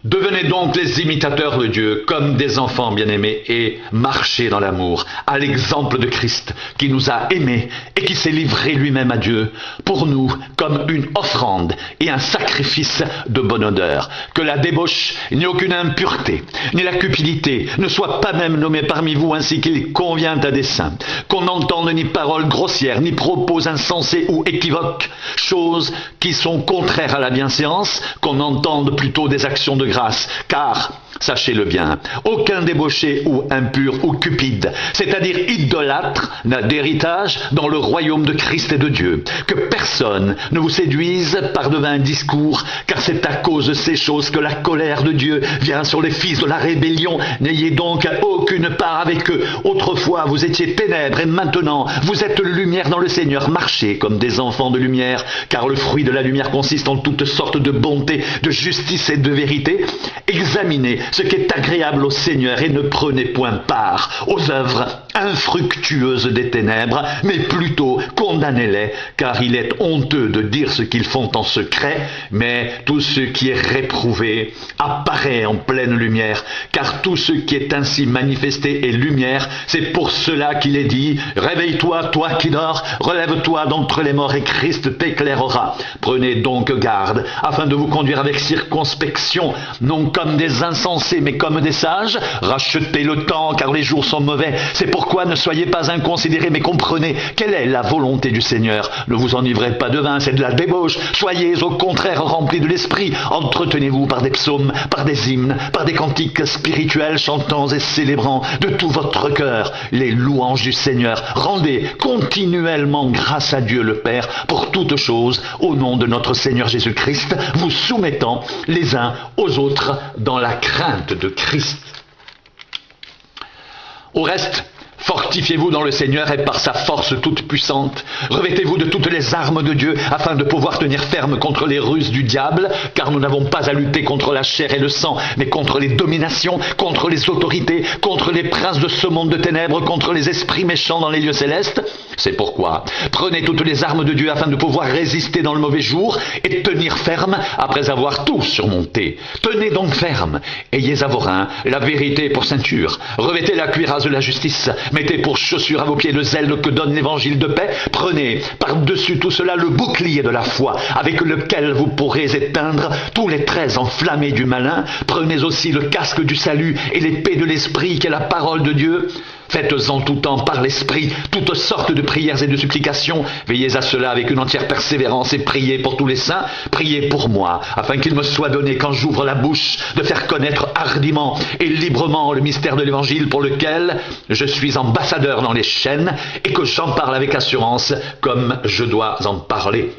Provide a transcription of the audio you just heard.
Devenez donc les imitateurs de Dieu comme des enfants bien-aimés et marchez dans l'amour, à l'exemple de Christ qui nous a aimés et qui s'est livré lui-même à Dieu pour nous comme une offrande et un sacrifice de bonne odeur. Que la débauche, ni aucune impureté, ni la cupidité ne soient pas même nommées parmi vous ainsi qu'il convient à des saints. Qu'on n'entende ni paroles grossières, ni propos insensés ou équivoques, choses qui sont contraires à la bienséance, qu'on entende plutôt des actions de grâce, car, sachez-le bien, aucun débauché ou impur ou cupide, c'est-à-dire idolâtre, n'a d'héritage dans le royaume de Christ et de Dieu. Que personne ne vous séduise par de vains discours, car c'est à cause de ces choses que la colère de Dieu vient sur les fils de la rébellion. N'ayez donc aucune part avec eux. Autrefois, vous étiez ténèbres et maintenant, vous êtes lumière dans le Seigneur. Marchez comme des enfants de lumière, car le fruit de la lumière consiste en toutes sortes de bonté, de justice et de vérité. Examinez ce qui est agréable au Seigneur et ne prenez point part aux œuvres infructueuses des ténèbres, mais plutôt condamnez-les, car il est honteux de dire ce qu'ils font en secret, mais tout ce qui est réprouvé apparaît en pleine lumière, car tout ce qui est ainsi manifesté est lumière. C'est pour cela qu'il est dit: réveille-toi, toi qui dors, relève-toi d'entre les morts et Christ t'éclairera. Prenez donc garde, afin de vous conduire avec circonspection, non comme des insensés, mais comme des sages. Rachetez le temps, car les jours sont mauvais. C'est pourquoi ne soyez pas inconsidérés, mais comprenez quelle est la volonté du Seigneur. Ne vous enivrez pas de vin, c'est de la débauche. Soyez au contraire remplis de l'esprit. Entretenez-vous par des psaumes, par des hymnes, par des cantiques spirituels, chantant et célébrant de tout votre cœur les louanges du Seigneur. Rendez continuellement grâce à Dieu le Père pour toutes choses, au nom de notre Seigneur Jésus-Christ, vous soumettant les uns aux autres dans la crainte de Christ. Au reste, fortifiez-vous dans le Seigneur et par sa force toute puissante. Revêtez-vous de toutes les armes de Dieu afin de pouvoir tenir ferme contre les ruses du diable, car nous n'avons pas à lutter contre la chair et le sang, mais contre les dominations, contre les autorités, contre les princes de ce monde de ténèbres, contre les esprits méchants dans les lieux célestes. C'est pourquoi prenez toutes les armes de Dieu afin de pouvoir résister dans le mauvais jour et tenir ferme après avoir tout surmonté. Tenez donc ferme, ayez à vos reins la vérité pour ceinture, revêtez la cuirasse de la justice, mettez pour chaussure à vos pieds le zèle que donne l'évangile de paix, prenez par-dessus tout cela le bouclier de la foi, avec lequel vous pourrez éteindre tous les traits enflammés du malin. Prenez aussi le casque du salut et l'épée de l'esprit qui est la parole de Dieu. Faites en tout temps par l'Esprit toutes sortes de prières et de supplications. Veillez à cela avec une entière persévérance et priez pour tous les saints. Priez pour moi, afin qu'il me soit donné, quand j'ouvre la bouche, de faire connaître hardiment et librement le mystère de l'Évangile pour lequel je suis ambassadeur dans les chaînes et que j'en parle avec assurance comme je dois en parler.